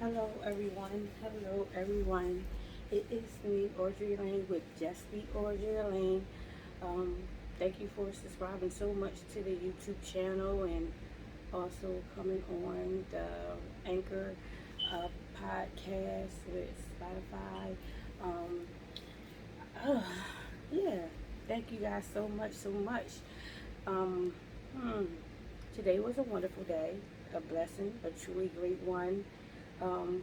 Hello everyone. Hello everyone. It is me, Audrey Lane with Just Be Audrey Lane. Um, Thank you for subscribing so much to the YouTube channel and also coming on the Anchor uh, podcast with Spotify. Um, uh, yeah, thank you guys so much, so much. Um, hmm, Today was a wonderful day, a blessing, a truly great one. Um,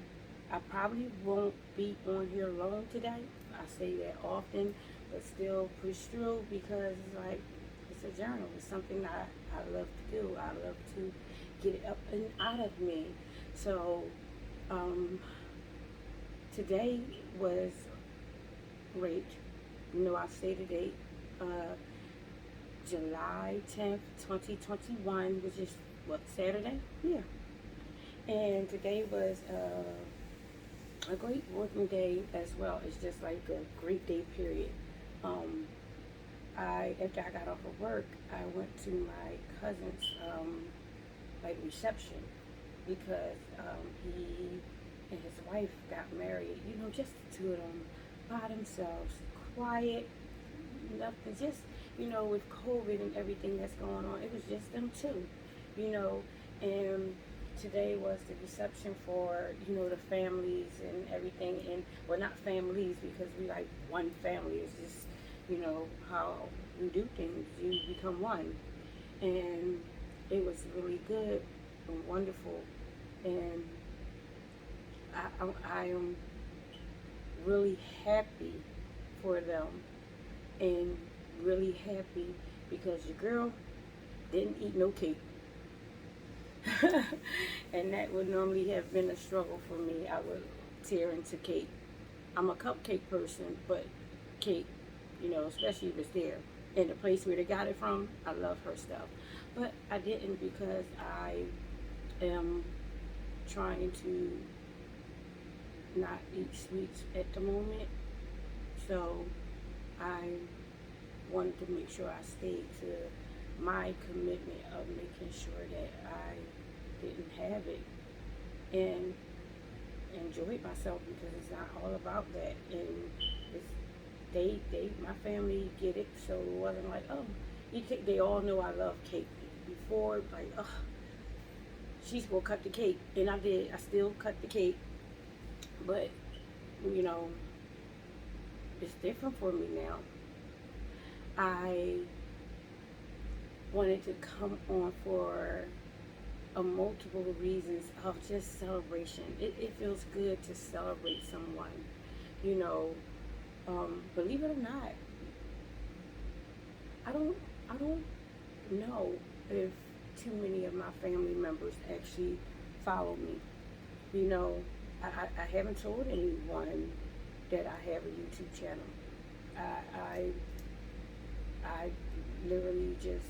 I probably won't be on here long today. I say that often, but still push through because it's like it's a journal. It's something that I love to do. I love to get it up and out of me. So um, today was great. I say the date, uh, July 10th, 2021, which is what, Saturday? Yeah. And today was a great working day as well. It's just like a great day period. Um, After I got off of work, I went to my cousin's like reception because he and his wife got married. Just the two of them by themselves, quiet, nothing. Just with COVID and everything that's going on, it was just them two. You know, and today was the reception for the families and everything, and well, not families because we like one family. It's just how we do things. You become one, and it was really good and wonderful, and I am really happy for them, and really happy because your girl didn't eat no cake. And that would normally have been a struggle for me. I would tear into cake. I'm a cupcake person, but cake, especially if it's there. And the place where they got it from, I love her stuff. But I didn't because I am trying to not eat sweets at the moment. So I wanted to make sure I stayed to my commitment of making sure that I didn't have it and enjoyed myself because it's not all about that. And it's my family get it, so it wasn't like, oh, eat cake. They all know I love cake. Before, like, oh, she's gonna cut the cake, and I did. I still cut the cake, but you know, it's different for me now. I wanted to come on for a multiple reasons of just celebration. It feels good to celebrate someone. You know, Believe it or not, I don't I don't know if too many of my family members actually follow me. You know, I haven't told anyone that I have a YouTube channel. I I literally just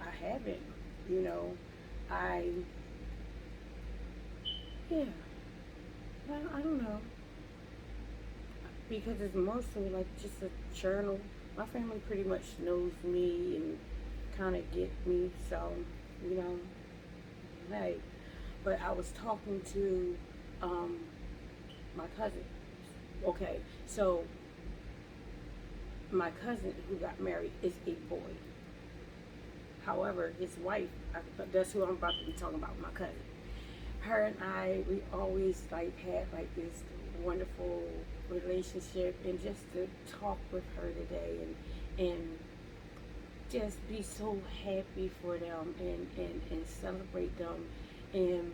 I haven't. You know, I yeah. I don't know because it's more so like just a journal. My family pretty much knows me and kind of get me, so you know, hey. But I was talking to um, my cousin. Okay, so my cousin who got married is a boy. However, his wife, that's who I'm about to be talking about, my cousin. Her and I, we always like had like this wonderful relationship, and just to talk with her today and just be so happy for them and celebrate them. And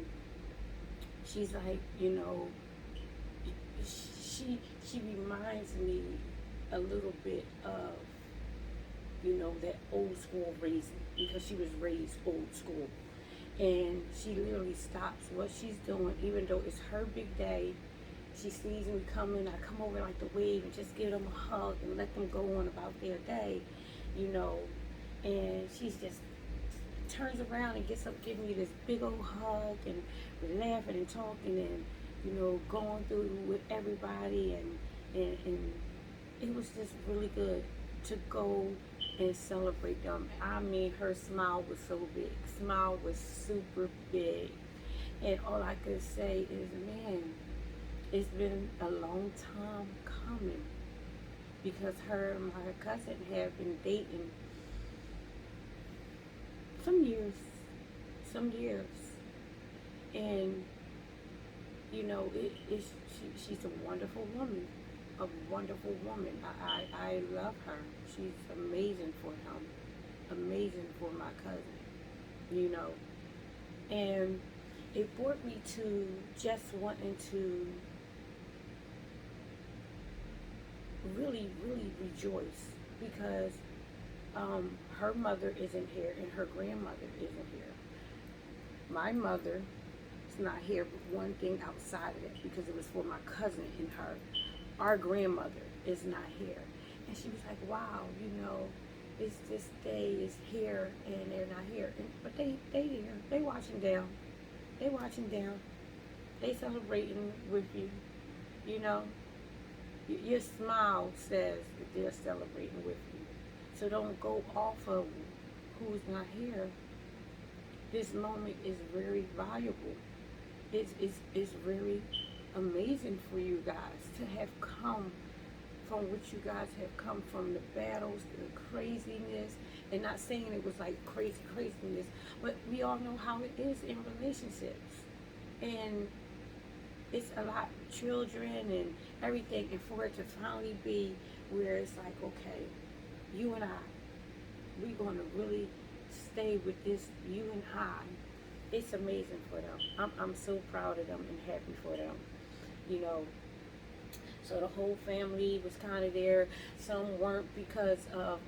she's like, she reminds me a little bit of that old school raising because she was raised old school, and she literally stops what she's doing even though it's her big day. She sees me coming, I come over like the wave and just give them a hug and let them go on about their day, you know. And she's just turns around and gets up giving me this big old hug, and we're laughing and talking and going through with everybody, and it was just really good to go and celebrate them. I mean, her smile was so big. Smile was super big. And all I could say is, man, it's been a long time coming because her and my cousin have been dating some years, some years, and she's a wonderful woman, a wonderful woman. I love her. She's amazing for him, amazing for my cousin, you know. And it brought me to just wanting to really, really rejoice because her mother isn't here and her grandmother isn't here. My mother is not here, but one thing outside of that because it was for my cousin and her. Our grandmother is not here. And she was like, wow, it's this day is here and they're not here. But they here. They watching down. They watching down. They celebrating with you. You know, your smile says that they're celebrating with you. So don't go off of who's not here. This moment is very valuable. It's very amazing for you guys to have come from what you guys have come from, the battles, the craziness, and not saying it was like craziness, but we all know how it is in relationships. And it's a lot of children and everything, and for it to finally be where it's like, okay, you and I, we're going to really stay with this, you and I. It's amazing for them. I'm so proud of them and happy for them, you know. So the whole family was kind of there. Some weren't because of,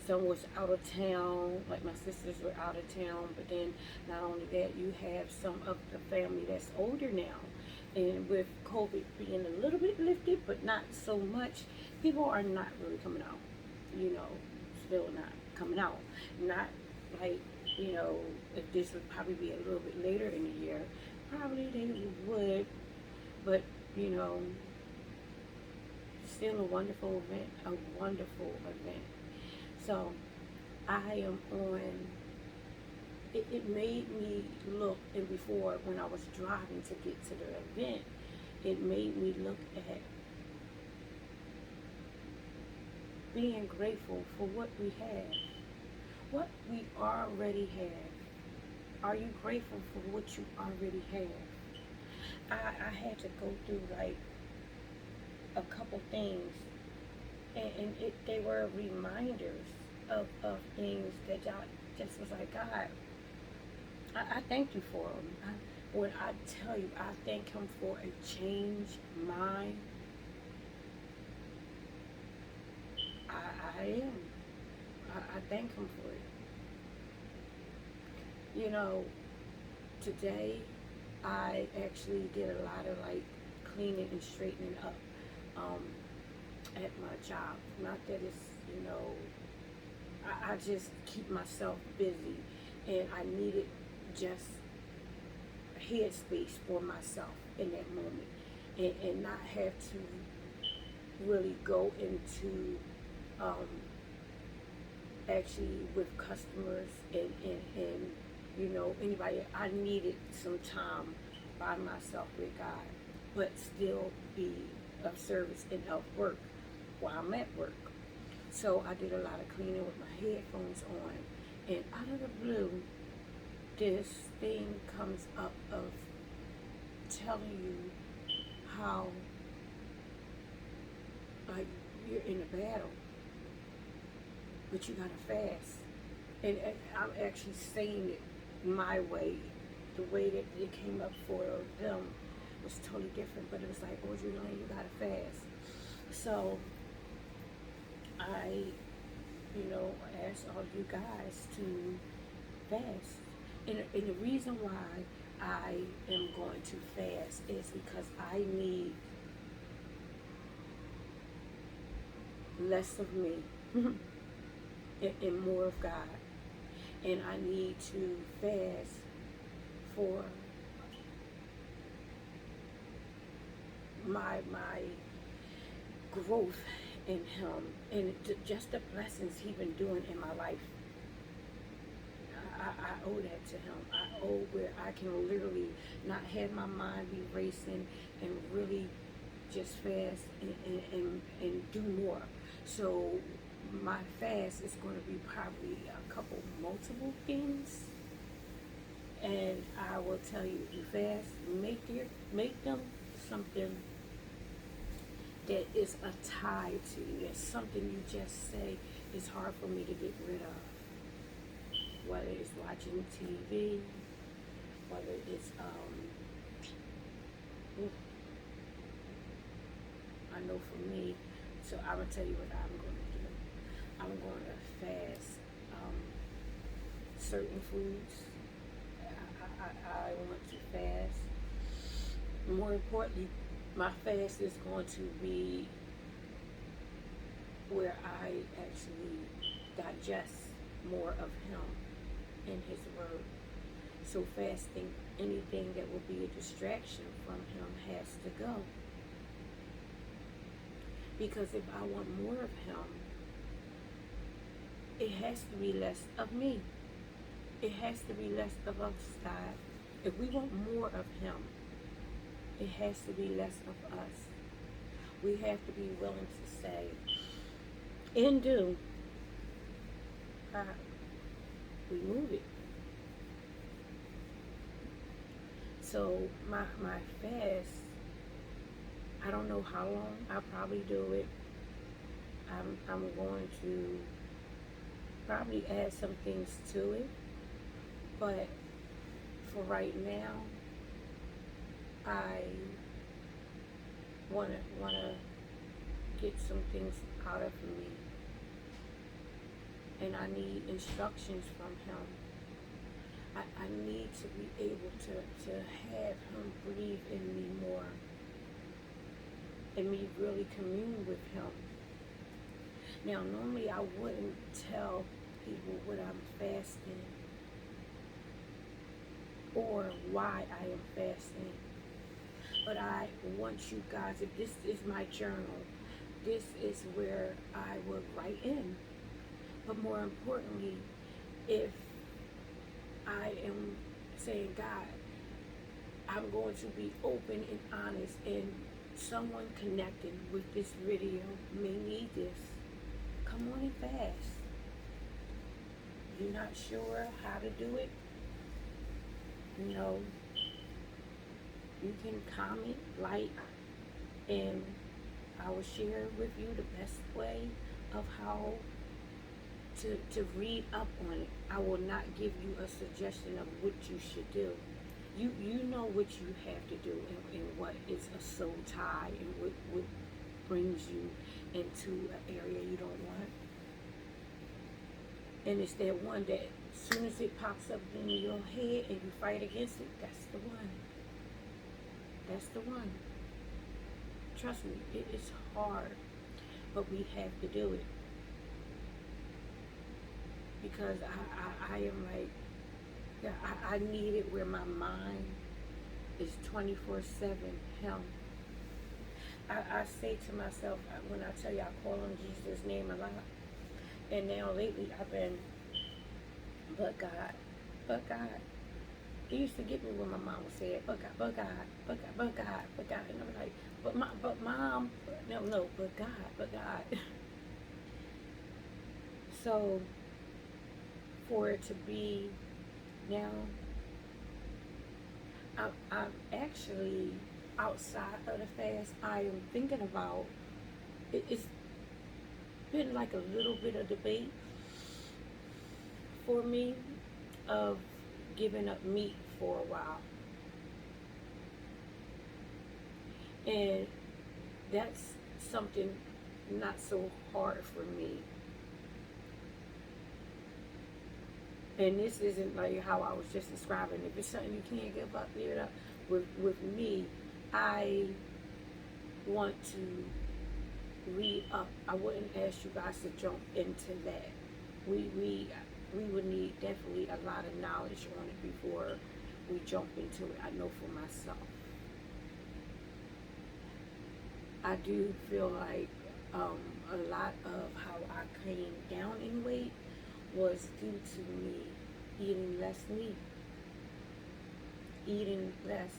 some was out of town, like my sisters were out of town. But then not only that, you have some of the family that's older now. And with COVID being a little bit lifted, but not so much, people are not really coming out, still not coming out. Not like, if this would probably be a little bit later in the year, probably they would, but, still a wonderful event, a wonderful event. So I am on, it made me look, and before when I was driving to get to the event, it made me look at being grateful for what we have, what we already have. Are you grateful for what you already have? I had to go through like a couple things, and they were reminders of things that y'all just was like, God, I thank you for them. When I tell you, I thank him for a changed mind. I am. I thank him for it. Today I actually did a lot of like cleaning and straightening up at my job. Not that it's, I just keep myself busy, and I needed just headspace for myself in that moment, and not have to really go into actually with customers and anybody. I needed some time by myself with God, but still be of service and of work while I'm at work. So I did a lot of cleaning with my headphones on, and out of the blue, this thing comes up of telling you how, like, you're in a battle, but you gotta fast. And I'm actually saying it my way. The way that it came up for them was totally different, but it was like, Audrey Lane, you gotta fast. So I, ask all you guys to fast. And the reason why I am going to fast is because I need less of me and more of God. And I need to fast for my growth in him and just the blessings he's been doing in my life. I owe that to him. I owe where I can literally not have my mind be racing and really just fast and do more. So my fast is going to be probably a couple multiple things. And I will tell you, if you fast, make them something that is a tie to you. That's something you just say is hard for me to get rid of. Whether it's watching TV, whether it's I know for me. So I'm gonna tell you what I'm going to do. I'm going to fast certain foods. I want to fast. More importantly, my fast is going to be where I actually digest more of Him and His Word. So fasting, anything that will be a distraction from Him has to go. Because if I want more of Him, it has to be less of me. It has to be less of us, God. If we want more of Him, it has to be less of us. We have to be willing to say and do. God, remove it. So my fast, I don't know how long. I'll probably do it. I'm going to probably add some things to it. But for right now, I wanna get some things out of me, and I need instructions from Him. I need to be able to have Him breathe in me more, and me really commune with Him. Now, normally I wouldn't tell people what I'm fasting or why I am fasting. But I want you guys, if this is my journal, this is where I will write in. But more importantly, if I am saying, God, I'm going to be open and honest, and someone connecting with this video may need this, come on and fast. You're not sure how to do it? You know, you can comment, like, and I will share with you the best way of how to read up on it. I will not give you a suggestion of what you should do. You know what you have to do, and what is a soul tie, and what brings you into an area you don't want. And it's that one that as soon as it pops up in your head and you fight against it, that's the one. That's the one. Trust me, it is hard, but we have to do it. Because I am like, yeah, I need it where my mind is 24/7 Him. I say to myself, when I tell you I call on Jesus' name a lot, and now lately I've been, but God, but God. It used to get me when my mom would say it, but God, but God, but God, but God, but God. And I'm like, but mom, no, but God, but God. So, for it to be now, I'm actually outside of the fast. I am thinking about, it's been like a little bit of debate for me of giving up meat for a while. And that's something not so hard for me. And this isn't like how I was just describing. If it's something you can't give up, give it up. With me, I want to read up. I wouldn't ask you guys to jump into that. We would need definitely a lot of knowledge on it before we jump into it. I know for myself. I do feel like a lot of how I came down in weight was due to me eating less meat, eating less.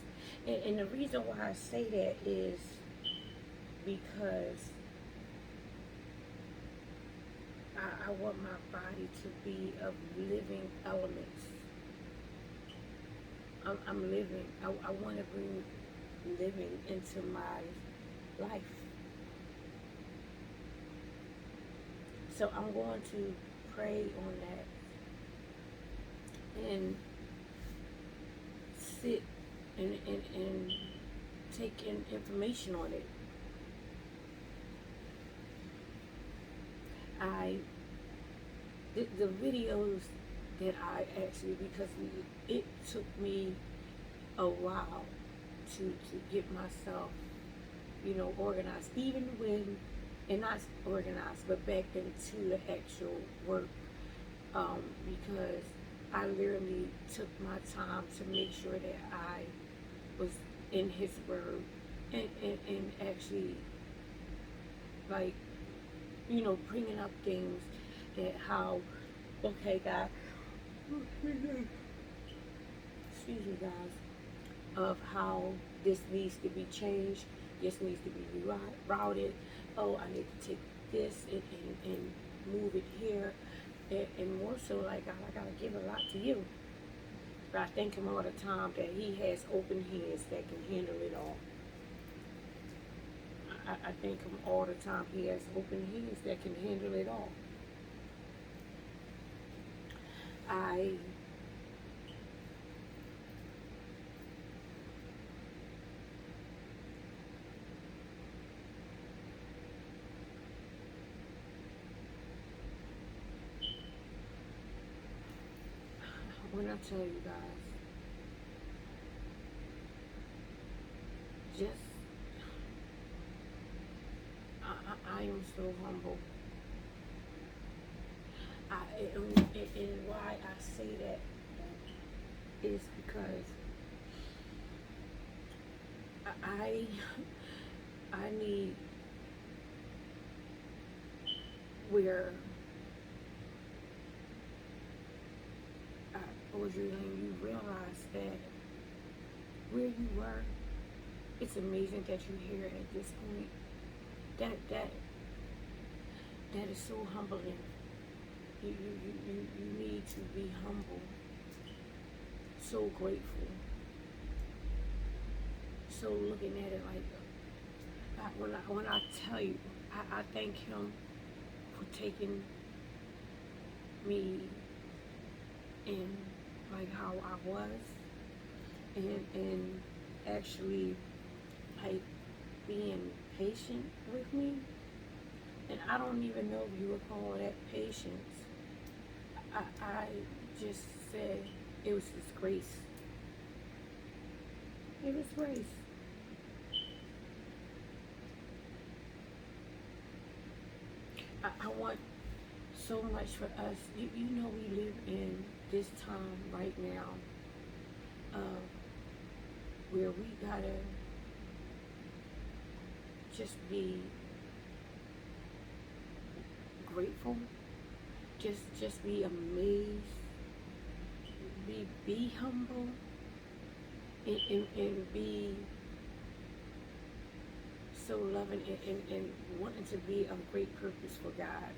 And the reason why I say that is because I want my body to be of living elements. I'm living. I want to bring living into my life. So I'm going to pray on that and sit and take in information on it. The videos that I actually, because it took me a while to get myself, organized, even when, and not organized, but back into the actual work, because I literally took my time to make sure that I was in His Word and actually, like, bringing up things that how, okay, God, excuse me, guys, of how this needs to be changed, this needs to be routed. Oh, I need to take this and move it here, and more so, like, God, I gotta give a lot to you. But I thank Him all the time that He has open hands that can handle it all. I thank Him all the time. He has open hands that can handle it all. I when I tell you guys, just I am so humble. And why I say that is because I need where you realize that where you were, it's amazing that you're here at this point. That is so humbling. You need to be humble. So grateful. So looking at it like, when I tell you, I thank Him for taking me in like how I was, and actually like being patient with me. And I don't even know if you would call that patience. I just said it was His grace. It was grace. I want so much for us. You know, we live in this time right now where we gotta just be grateful, just be amazed, be humble, and be so loving and wanting to be of great purpose for God.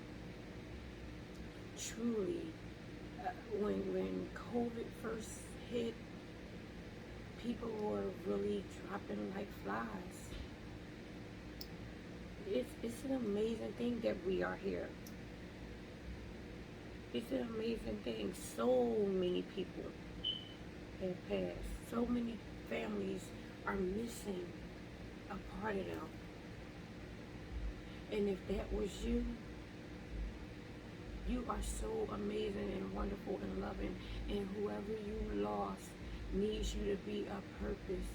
Truly, when COVID first hit, people were really dropping like flies. It's an amazing thing that we are here. It's an amazing thing. So many people have passed. So many families are missing a part of them. And if that was you, you are so amazing and wonderful and loving. And whoever you lost needs you to be a purpose,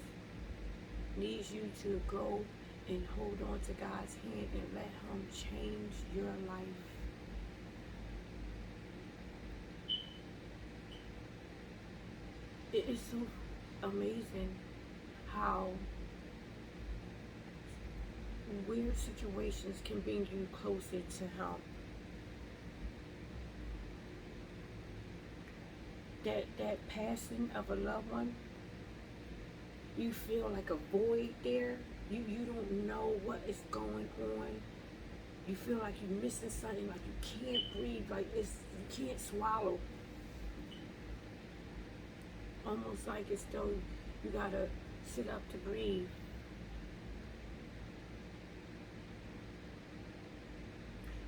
needs you to go and hold on to God's hand and let Him change your life. It is so amazing how weird situations can bring you closer to Him. that passing of a loved one, you feel like a void there. You don't know what is going on. You feel like you're missing something, like you can't breathe, like you can't swallow. Almost like it's though you gotta sit up to breathe.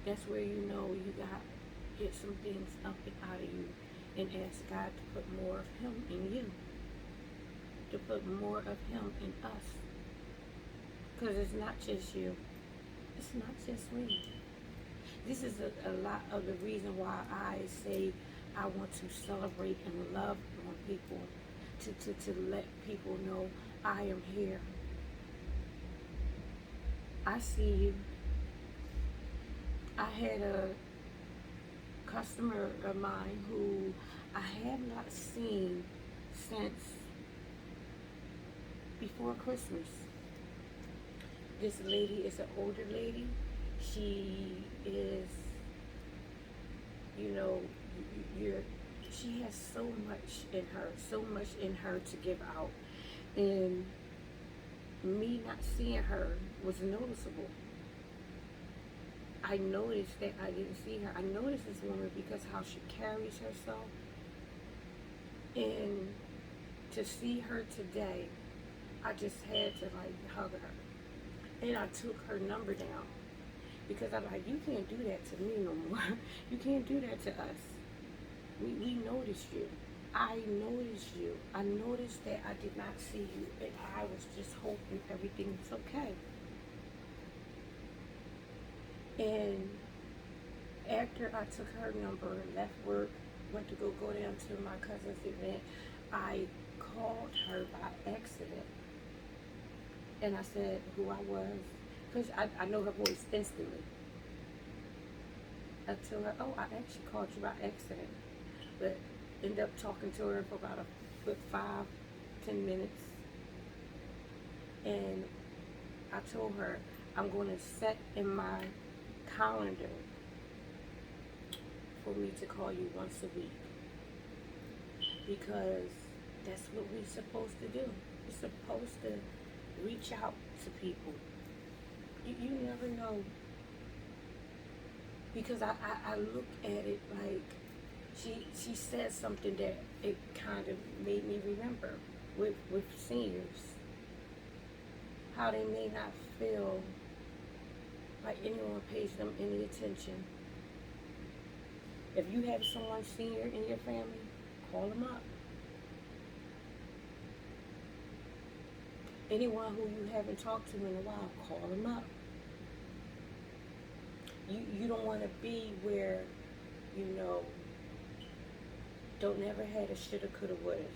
That's where you know you got to get some things up and out of you and ask God to put more of Him in you, to put more of Him in us. Because it's not just you, it's not just me. This is a lot of the reason why I say I want to celebrate and love on people, to let people know I am here. I see you. I had a customer of mine who I have not seen since before Christmas. This lady is an older lady. She is, you know, she has so much in her to give out. And me not seeing her was noticeable. I noticed that I didn't see her. I noticed this woman because how she carries herself. And to see her today, I just had to like hug her. And I took her number down because I'm like, you can't do that to me no more. You can't do that to us. We noticed you. I noticed you. I noticed that I did not see you, and I was just hoping everything was okay. And after I took her number, left work, went to go down to my cousin's event, I called her by accident. And I said who I was, because I know her voice instantly. I told her, oh, I actually called you by accident. But ended up talking to her for about a good 5-10 minutes. And I told her, I'm going to set in my calendar for me to call you once a week. Because that's what we're supposed to do. We're supposed to reach out to people. You never know. Because I look at it like she said something that it kind of made me remember with seniors. How they may not feel like anyone pays them any attention. If you have someone senior in your family, call them up. Anyone who you haven't talked to in a while, call them up. You don't want to be where, don't never had a shoulda, coulda, wouldas.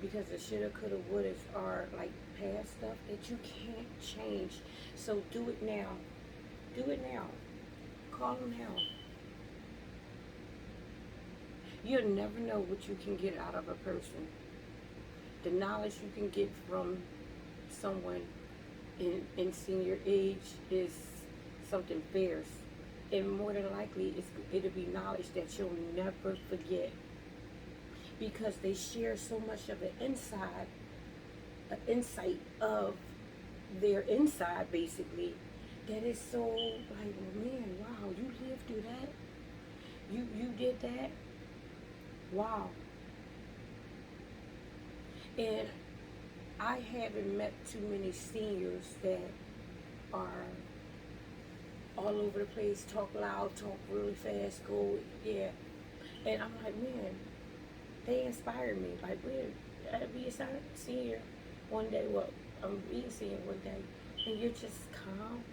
Because the shoulda, coulda, wouldas are like past stuff that you can't change. So do it now. Do it now. Call them now. You'll never know what you can get out of a person. The knowledge you can get from someone in senior age is something fierce. And more than likely, it'll be knowledge that you'll never forget. Because they share so much of the insight of their inside, basically, that is so like, well, man, wow, you lived through that? You did that? Wow. And I haven't met too many seniors that are all over the place, talk loud, talk really fast, go, yeah. And I'm like, man, they inspire me. Like, I'll be a senior one day, I'm being senior one day, and you're just calm,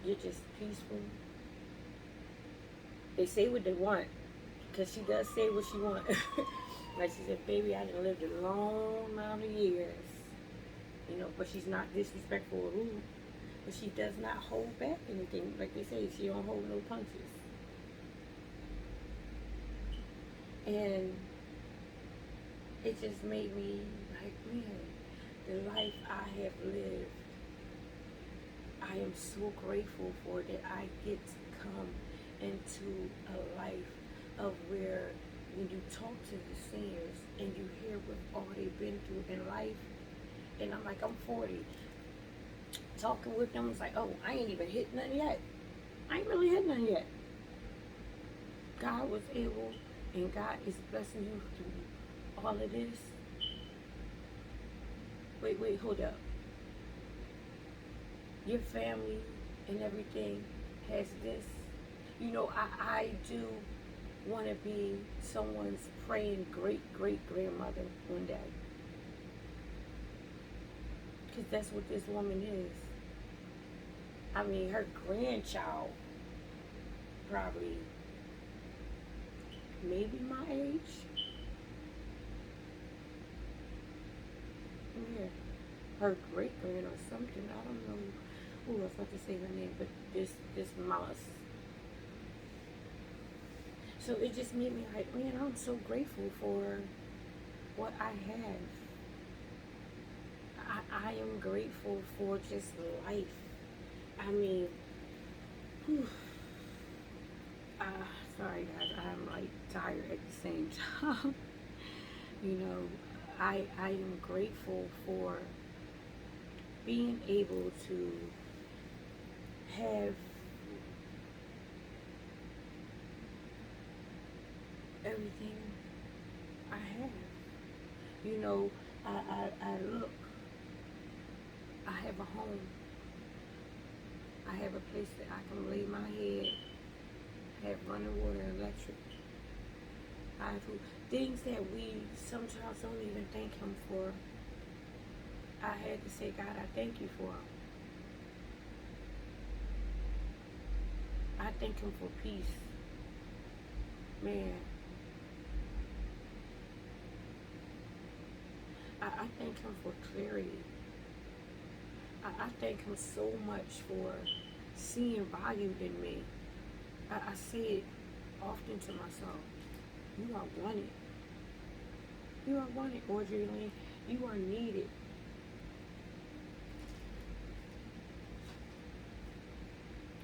you're just peaceful. They say what they want, because she does say what she wants. Like she said, baby, I done lived a long amount of years, but she's not disrespectful or rude. But she does not hold back anything. Like they say, she don't hold no punches. And it just made me like, man, the life I have lived, I am so grateful for that I get to come into a life of where when you talk to the seniors and you hear what all they've been through in life, and I'm like, I'm 40, talking with them, it's like, oh, I ain't even hit nothing yet. I ain't really hit nothing yet. God was able, and God is blessing you through all of this. Wait, hold up. Your family and everything has this. You know, I do want to be someone's praying great-great-grandmother one day. Because that's what this woman is. I mean, her grandchild probably maybe my age. Yeah. Her great-grand or something. I don't know. Ooh, I was about to say her name, but this mouse. So it just made me like, man, I'm so grateful for what I have. I am grateful for just life. I mean, whew, sorry guys, I'm like tired at the same time. You know, I am grateful for being able to have everything I have. You know, I look, I have a home. I have a place that I can lay my head, have running water, electric. I have things that we sometimes don't even thank Him for. I had to say, God, I thank you for Him. I thank Him for peace. Man, I thank Him for clarity. I thank Him so much for seeing value in me. I say it often to myself. You are wanted. You are wanted, Audrey Lane. You are needed.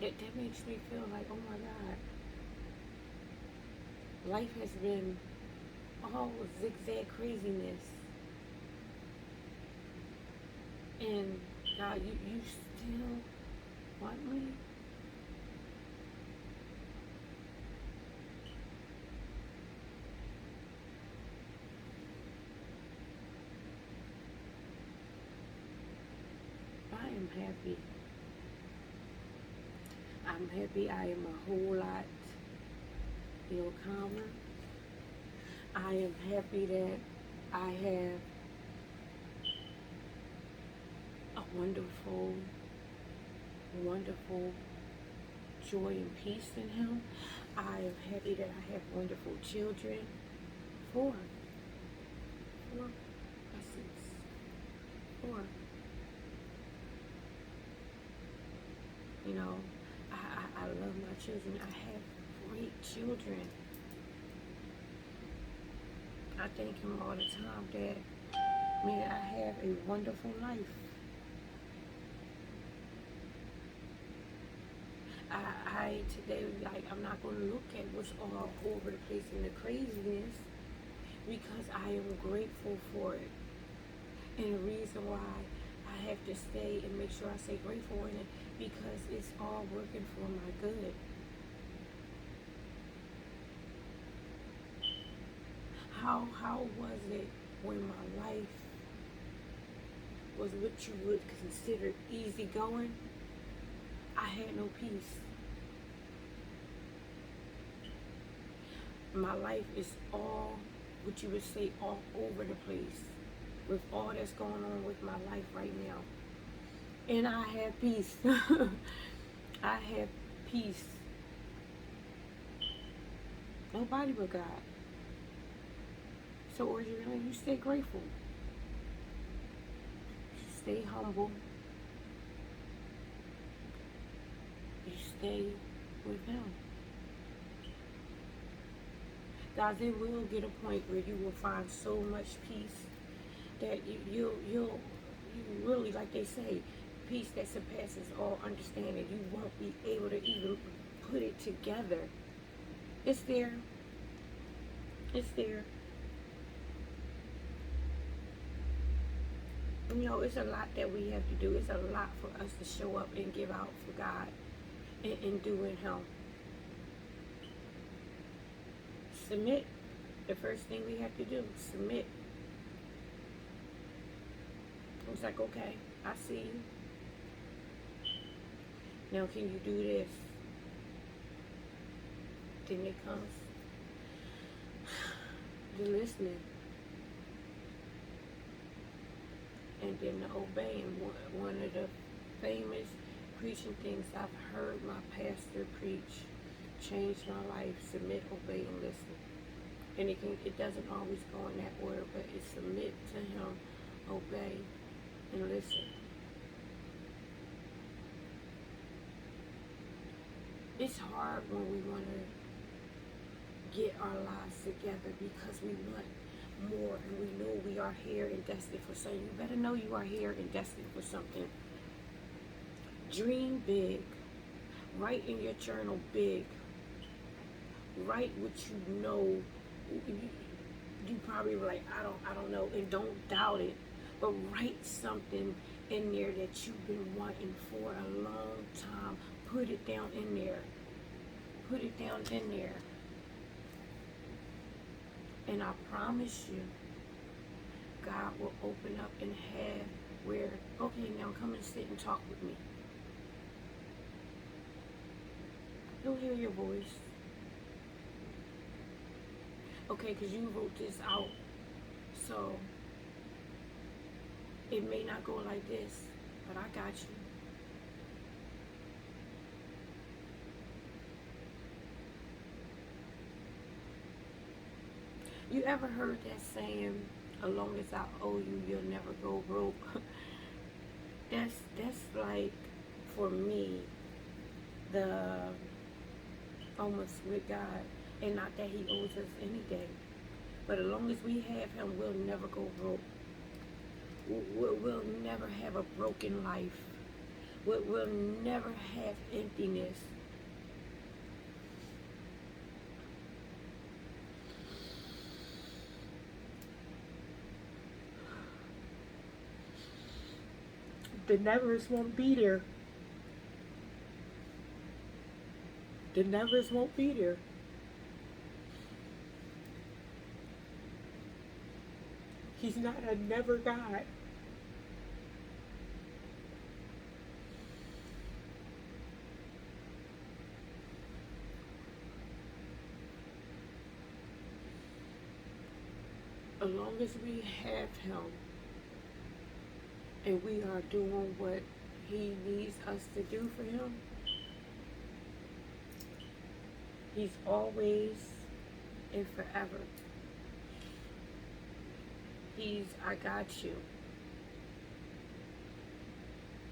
That makes me feel like, oh my God. Life has been all zigzag craziness. And God, you still want me? I am happy. I'm happy. I am a whole lot, calmer. I am happy that I have a wonderful, wonderful joy and peace in Him. I am happy that I have wonderful children. Four blessings. Four. You know, I love my children. I have great children. I thank Him all the time that, man, I have a wonderful life. I today, like, I'm not going to look at what's all over the place in the craziness because I am grateful for it. And the reason why I have to stay and make sure I stay grateful in it because it's all working for my good. How was it when my life was what you would consider easy going? I had no peace. My life is all what you would say all over the place with all that's going on with my life right now. And I have peace. I have peace. Nobody but God. So originally, you stay grateful. Stay humble. You stay with Him. Guys, it will get a point where you will find so much peace that you'll really, like they say, peace that surpasses all understanding. You won't be able to even put it together. It's there. It's there. You know, it's a lot that we have to do. It's a lot for us to show up and give out for God and do in Him. Submit. The first thing we have to do, submit. It's like, okay, I see you. Now can you do this? Then it comes the listening. And then the obeying. One of the famous preaching things I've heard my pastor preach changed my life. Submit, obey, and listen. And it doesn't always go in that order, but it's submit to Him, obey, and listen. It's hard when we want to get our lives together because we want more, and we know we are here and destined for something. You better know you are here and destined for something. Dream big. Write in your journal big. Write what you know. You probably were like, I don't know, and don't doubt it. But write something in there that you've been wanting for a long time. Put it down in there. Put it down in there. And I promise you, God will open up and have where, okay, now come and sit and talk with me. He'll hear your voice. Okay, because you wrote this out. So, it may not go like this, but I got you. You ever heard that saying, as long as I owe you, you'll never go broke? That's like, for me, the almost with God. And not that He owes us anything. But as long as we have Him, we'll never go broke. We'll never have a broken life. We'll never have emptiness. The nevers won't be there. The nevers won't be there. He's not a never God. As long as we have Him and we are doing what He needs us to do for Him, He's always and forever. He's, I got you.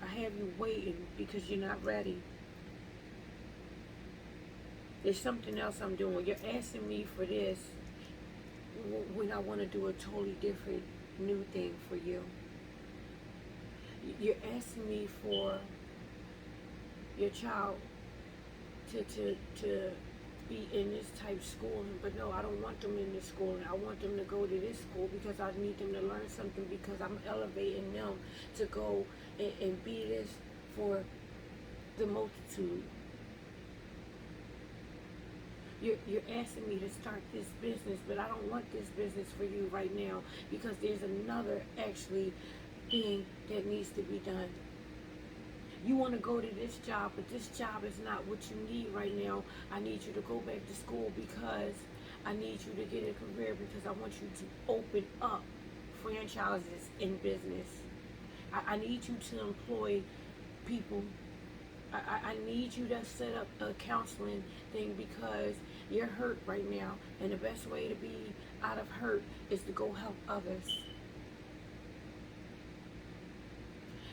I have you waiting because you're not ready. There's something else I'm doing. You're asking me for this when I want to do a totally different new thing for you. You're asking me for your child to be in this type of schooling, but no, I don't want them in this schooling. I want them to go to this school because I need them to learn something, because I'm elevating them to go and be this for the multitude. You're asking me to start this business, but I don't want this business for you right now because there's another actually thing that needs to be done. You want to go to this job, but this job is not what you need right now. I need you to go back to school because I need you to get a career, because I want you to open up franchises in business. I need you to employ people. I need you to set up a counseling thing because you're hurt right now. And the best way to be out of hurt is to go help others.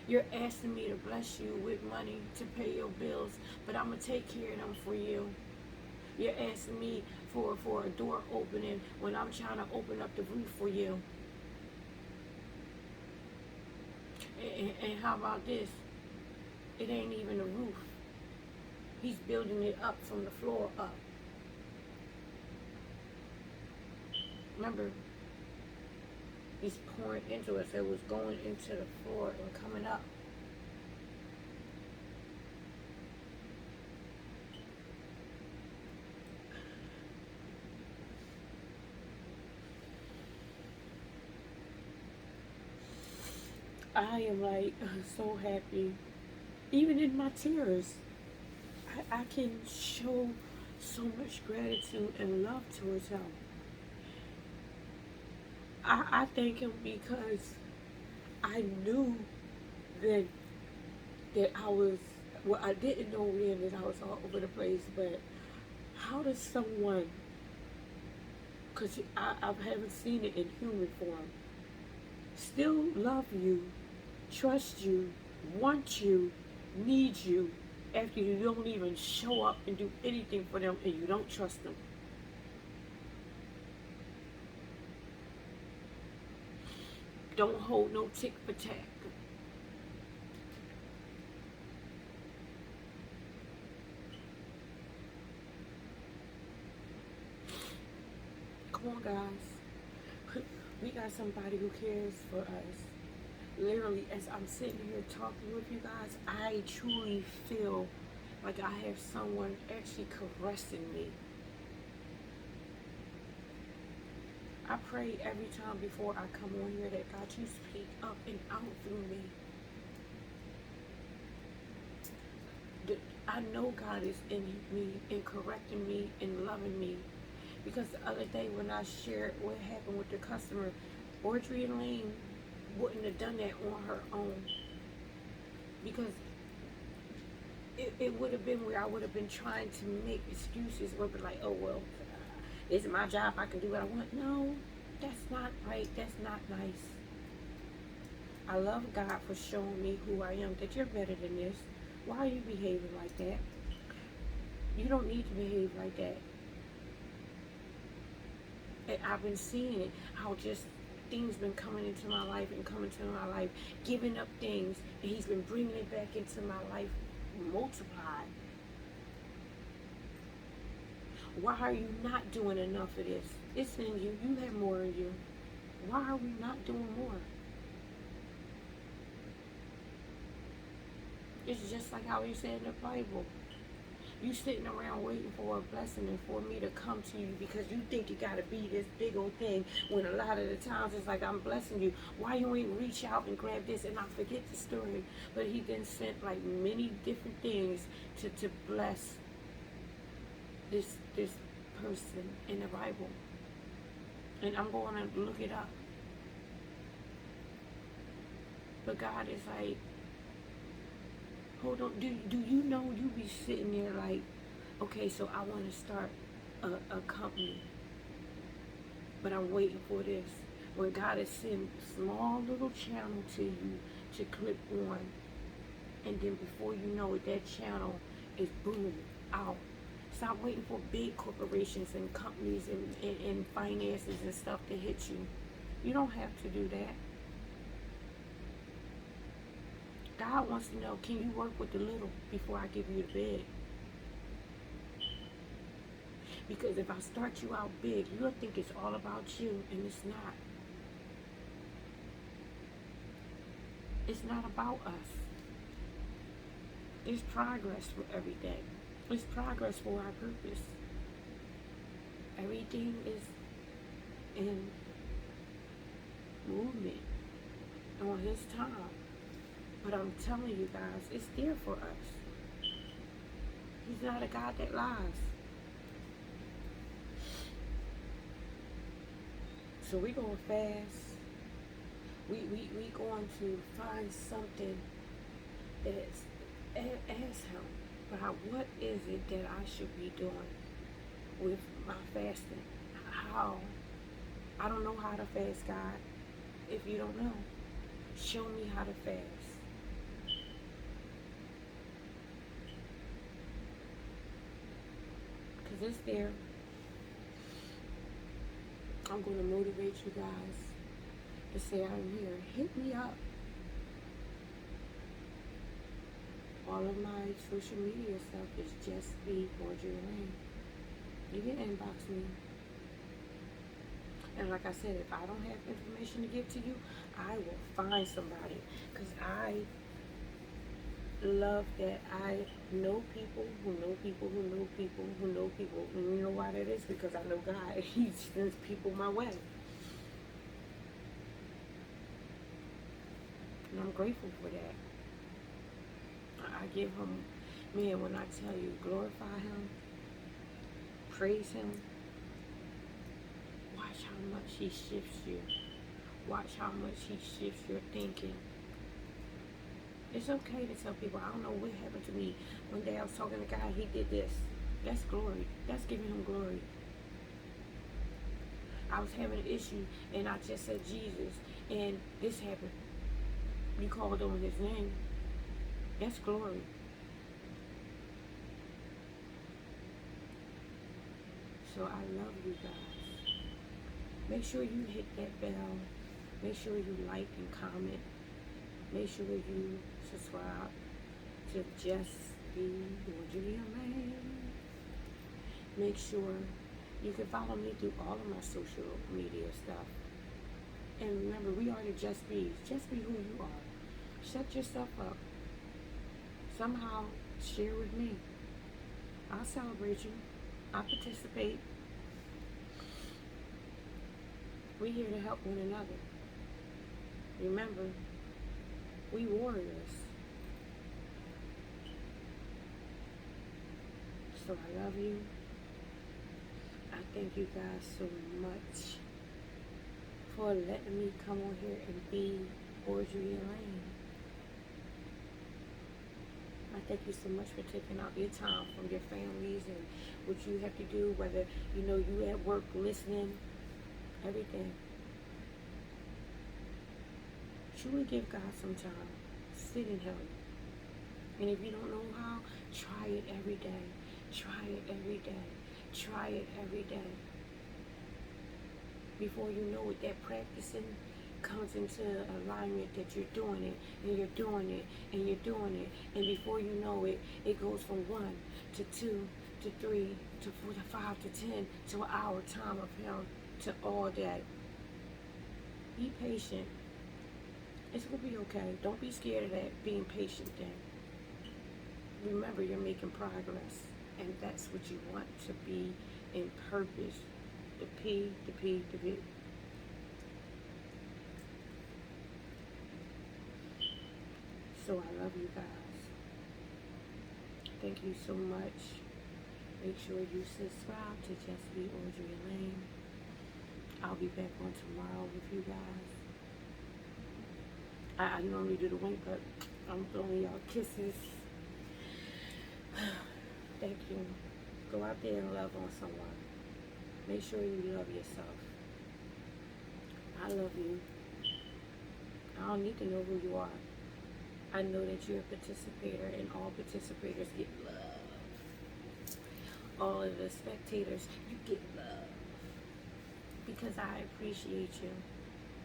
You're asking me to bless you with money to pay your bills, but I'm going to take care of them for you. You're asking me for a door opening when I'm trying to open up the roof for you. And how about this? It ain't even a roof. He's building it up from the floor up. Remember, he's pouring into us. It was going into the floor and coming up. I am like so happy. Even in my tears, I can show so much gratitude and love towards him. I thank him because I knew then that I was, well, I didn't know then that I was all over the place, but how does someone, because I haven't seen it in human form, still love you, trust you, want you, need you, after you don't even show up and do anything for them and you don't trust them? Don't hold no tick for tack. Come on, guys. We got somebody who cares for us. Literally, as I'm sitting here talking with you guys, I truly feel like I have someone actually caressing me. I pray every time before I come on here that God, you speak up and out through me. I know God is in me and correcting me and loving me. Because the other day when I shared what happened with the customer, Audrey Lane wouldn't have done that on her own. Because it would have been where I would have been trying to make excuses, where be like, oh, well, it's my job, I can do what I want. No, that's not right. That's not nice. I love God for showing me who I am, that you're better than this. Why are you behaving like that? You don't need to behave like that. And I've been seeing it, how just things been coming into my life and coming to my life, giving up things, and he's been bringing it back into my life multiplied. Why are you not doing enough of this? It's in you. You have more in you. Why are we not doing more? It's just like how he said in the Bible. You sitting around waiting for a blessing and for me to come to you because you think you gotta be this big old thing, when a lot of the times it's like, I'm blessing you. Why you ain't reach out and grab this? And I forget the story. But he then sent like many different things to bless this person in the Bible. And I'm going to look it up. But God is like, hold on, do you know you be sitting there like, okay, so I want to start a company, but I'm waiting for this. When God is sending a small little channel to you to click on, and then before you know it, that channel is boom, out. Stop waiting for big corporations and companies and finances and stuff to hit you. You don't have to do that. God wants to know, can you work with the little before I give you the big? Because if I start you out big, you'll think it's all about you, and it's not. It's not about us. There's progress for everything. There's progress for our purpose. Everything is in movement on his time. But I'm telling you guys, it's there for us. He's not a God that lies. So we're going to fast. We going to find something that's, ask him about what is it that I should be doing with my fasting. How? I don't know how to fast, God. If you don't know, show me how to fast. Because it's there. I'm going to motivate you guys to say I'm here. Hit me up. All of my social media stuff is just be Audrey Lane. You can inbox me. And like I said, if I don't have information to give to you, I will find somebody. Because I love that I know people who know people who know people who know people. And you know why that is? Because I know God. He sends people my way. And I'm grateful for that. I give him, man, when I tell you, glorify him, praise him, watch how much he shifts you. Watch how much he shifts your thinking. It's okay to tell people, I don't know what happened to me. One day I was talking to a guy, he did this. That's glory. That's giving him glory. I was having an issue and I just said Jesus and this happened. You called on his name. That's glory. So I love you guys. Make sure you hit that bell. Make sure you like and comment. Make sure you subscribe to Just Be Audrey Lane. Make sure you can follow me through all of my social media stuff. And remember, we are the Just Be's. Just be who you are. Shut yourself up. Somehow share with me. I'll celebrate you. I'll participate. We're here to help one another. Remember, we warriors. So I love you. I thank you guys so much for letting me come on here and be Audrey Lane. I thank you so much for taking out your time from your families and what you have to do, whether you at work listening, everything. Truly give God some time. Sit in Him. And if you don't know how, try it every day. Try it every day. Try it every day. Before you know it, that practicing comes into alignment that you're doing it, and you're doing it, and you're doing it. And before you know it, it goes from 1 to 2 to 3 to 4 to 5 to 10 to an hour time of Him to all that. Be patient. It's going to be okay. Don't be scared of that being patient then. Remember, you're making progress. And that's what you want to be in purpose. The P, the P, the P. So I love you guys. Thank you so much. Make sure you subscribe to Just Be Audrey Lane. I'll be back on tomorrow with you guys. I normally do the wink, but I'm throwing y'all kisses. Thank you. Go out there and love on someone. Make sure you love yourself. I love you. I don't need to know who you are. I know that you're a participator, and all participators get love. All of the spectators, you get love. Because I appreciate you,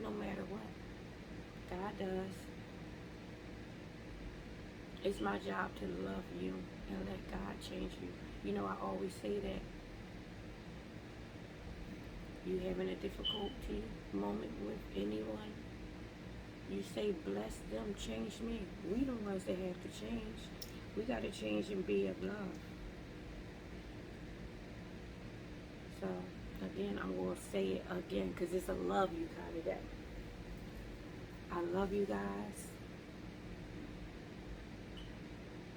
no matter what. God does. It's my job to love you and let God change you. You know, I always say that. You having a difficulty moment with anyone, you say, bless them, change me. We the ones that have to change. We got to change and be of love. So, again, I'm going to say it again because it's a love you kind of day. I love you guys.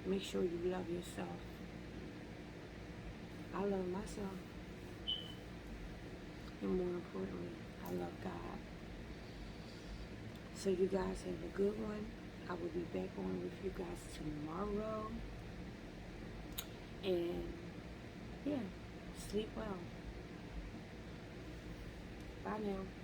Make sure you love yourself. I love myself. And more importantly, I love God. So you guys have a good one. I will be back on with you guys tomorrow. And yeah, sleep well. Bye now.